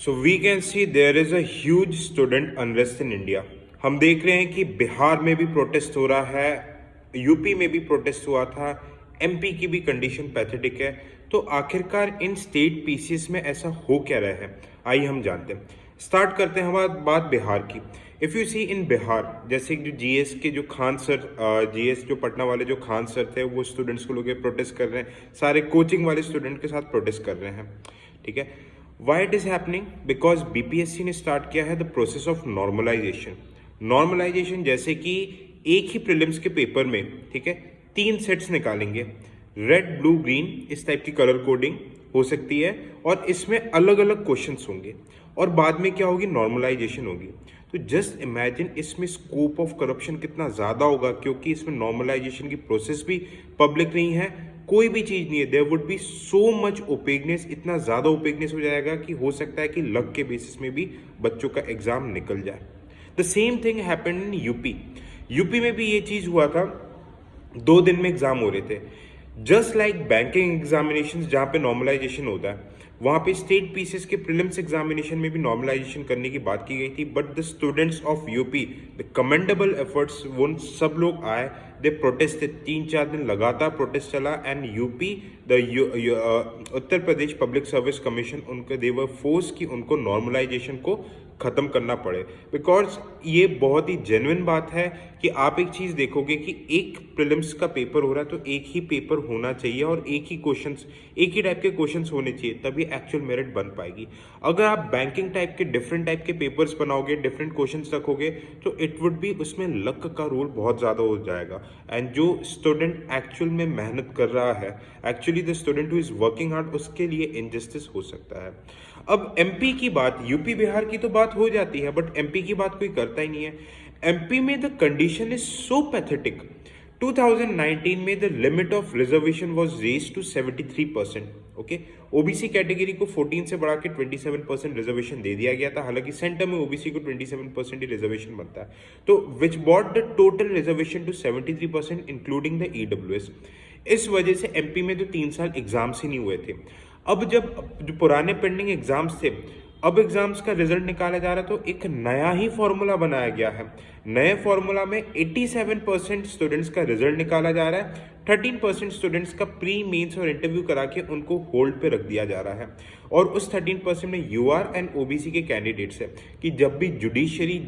So we can see there is a huge student unrest in India. हम देख रहे हैं कि बिहार में भी प्रोटेस्ट हो रहा है, यूपी में भी प्रोटेस्ट हुआ था, एमपी की भी कंडीशन पैथेटिक है। तो आखिरकार इन स्टेट पीसीएस में ऐसा हो क्या रहा है, आइए हम जानते हैं। स्टार्ट करते हैं हमारी बात बिहार की। इफ़ यू सी इन बिहार, जैसे जो जीएस के जो खान सर, जीएस जो पटना वाले जो खान सर थे, वो स्टूडेंट्स को लोग प्रोटेस्ट कर रहे हैं, सारे कोचिंग वाले स्टूडेंट के साथ प्रोटेस्ट कर रहे हैं, ठीक है। Why it is happening? Because BPSC ने स्टार्ट किया है the process of normalisation. Normalisation जैसे कि एक ही प्रीलिम्स के पेपर में, ठीक है, 3 सेट्स निकालेंगे, रेड ब्लू ग्रीन, इस टाइप की कलर कोडिंग हो सकती है, और इसमें अलग अलग क्वेश्चंस होंगे, और बाद में क्या होगी, नॉर्मलाइजेशन होगी। तो जस्ट इमेजिन इसमें स्कोप ऑफ करप्शन कितना ज़्यादा होगा, क्योंकि इसमें नॉर्मलाइजेशन की प्रोसेस भी पब्लिक नहीं है, कोई भी चीज़ नहीं है। There would be so much opaqueness, इतना ज़्यादा ओपेकनेस हो जाएगा कि हो सकता है कि लक के बेसिस में भी बच्चों का एग्जाम निकल जाए। The same thing happened in UP. UP में भी ये चीज़ हुआ था, 2 दिन में एग्जाम हो रहे थे। जस्ट लाइक बैंकिंग एग्जामिनेशन जहाँ पे नॉर्मलाइजेशन होता है, वहाँ पे स्टेट पीसीएस के प्रीलिम्स एग्जामिनेशन में भी नॉर्मलाइजेशन करने की बात की गई थी। But the students of UP, the commendable efforts, वो सब लोग आए, दे प्रोटेस्ट, 3-4 दिन लगातार प्रोटेस्ट चला, and UP Uttar Pradesh public service commission, उनके दे वर फोर्स कि उनको नॉर्मलाइजेशन को ख़त्म करना पड़े। बिकॉज ये बहुत ही जेन्युइन बात है कि आप एक चीज़ देखोगे कि एक प्रीलिम्स का पेपर हो रहा है तो एक ही पेपर होना चाहिए, और एक ही क्वेश्चंस, एक ही टाइप के क्वेश्चंस होने चाहिए, तभी एक्चुअल मेरिट बन पाएगी। अगर आप बैंकिंग टाइप के डिफरेंट टाइप के पेपर्स बनाओगे, डिफरेंट क्वेश्चंस रखोगे, तो इट वुड बी, उसमें लक का रोल बहुत ज़्यादा हो जाएगा। एंड जो स्टूडेंट एक्चुअल में मेहनत कर रहा है, actually the student who is working hard, उसके लिए इनजस्टिस हो सकता है। अब एमपी की बात, यूपी बिहार की तो बात हो जाती है, बट एमपी की बात कोई करता ही नहीं है। एमपी में the condition is so pathetic. 2019 में the limit of reservation was raised to 73%। Okay, OBC category को 14 से बढ़ा के 27% रिजर्वेशन दे दिया गया था। हालांकि सेंटर में ओबीसी को 27% ही रिजर्वेशन बनता है, तो which bought the total reservation to 73% including the EWS. इस वजह से एमपी में तो 3 साल एग्जाम्स ही नहीं हुए थे। अब जब जो पुराने पेंडिंग एग्जाम्स थे, अब एग्जाम्स का रिजल्ट निकाला जा रहा है, तो एक नया ही फॉर्मूला बनाया गया है। नए फॉर्मूला में 87% स्टूडेंट्स का रिजल्ट निकाला जा रहा है, 13% स्टूडेंट्स का प्री मेंस और इंटरव्यू करा के उनको होल्ड पे रख दिया जा रहा है। और उस 13% में यूआर एंड ओबीसी के कैंडिडेट्स है कि जब भी जुडिशरी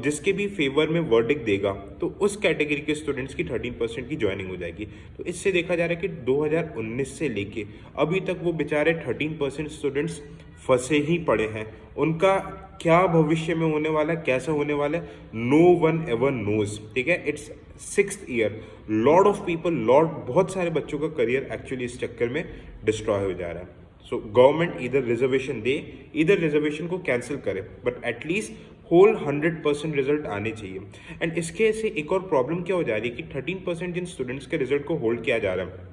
जिसके भी फेवर में वर्डिक्ट देगा, तो उस कैटेगरी के स्टूडेंट्स की 13% की ज्वाइनिंग हो जाएगी। तो इससे देखा जा रहा है कि 2019 से लेके अभी तक वो बेचारे 13% स्टूडेंट्स फंसे ही पड़े हैं। उनका क्या भविष्य में होने वाला है, कैसा होने वाला है, नो वन एवर नोज, ठीक है। It's 6th year, lot of people, बहुत सारे बच्चों का करियर एक्चुअली इस चक्कर में डिस्ट्रॉय हो जा रहा है। सो गवर्नमेंट इधर रिजर्वेशन दे, इधर रिजर्वेशन को कैंसिल करे, बट एटलीस्ट होल 100% रिजल्ट आने चाहिए। एंड इसके से एक और प्रॉब्लम क्या हो जा रही है कि 13% जिन स्टूडेंट्स के रिजल्ट को होल्ड किया जा रहा है,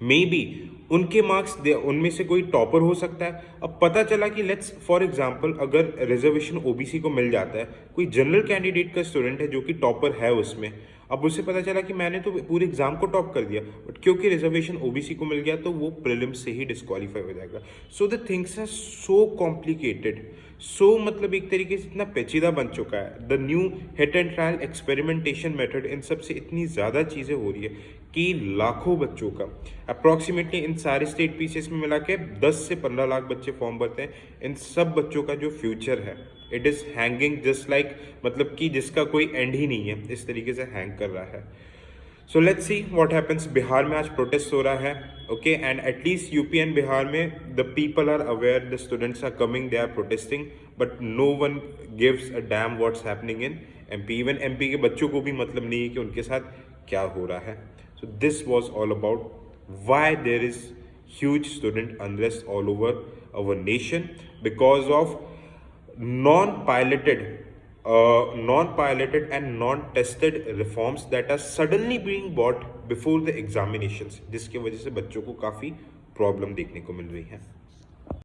मे बी उनके मार्क्स, उनमें से कोई टॉपर हो सकता है। अब पता चला कि लेट्स फॉर एग्जांपल, अगर रिजर्वेशन ओबीसी को मिल जाता है, कोई जनरल कैंडिडेट का स्टूडेंट है जो कि टॉपर है उसमें, अब उसे पता चला कि मैंने तो पूरे एग्जाम को टॉप कर दिया, बट क्योंकि रिजर्वेशन ओबीसी को मिल गया तो वो प्रीलिम्स से ही डिस्क्वालीफाई हो जाएगा। So the things are so complicated, so मतलब एक तरीके से इतना पेचीदा बन चुका है। The new hit and trial experimentation method, इन सब से इतनी ज़्यादा चीज़ें हो रही है कि लाखों बच्चों का, अप्रॉक्सीमेटली इन सारे स्टेट पीसीएस में मिला के 10 से 15 लाख बच्चे फॉर्म भरते हैं। इन सब बच्चों का जो फ्यूचर है, it is hanging just like, मतलब कि जिसका कोई एंड ही नहीं है, इस तरीके से हैंग कर रहा है। So let's see what happens. Bihar में आज प्रोटेस्ट हो रहा है, okay, and at least UP and Bihar में the people are aware, the students are coming, they are protesting, but no one gives a damn what's happening in MP. Even MP के बच्चों को भी मतलब नहीं है कि उनके साथ क्या हो रहा है। So this was all about why there is huge student unrest all over our nation because of non-piloted and non-tested reforms that are suddenly being brought before the examinations, जिसकी वजह से बच्चों को काफ़ी प्रॉब्लम देखने को मिल रही है।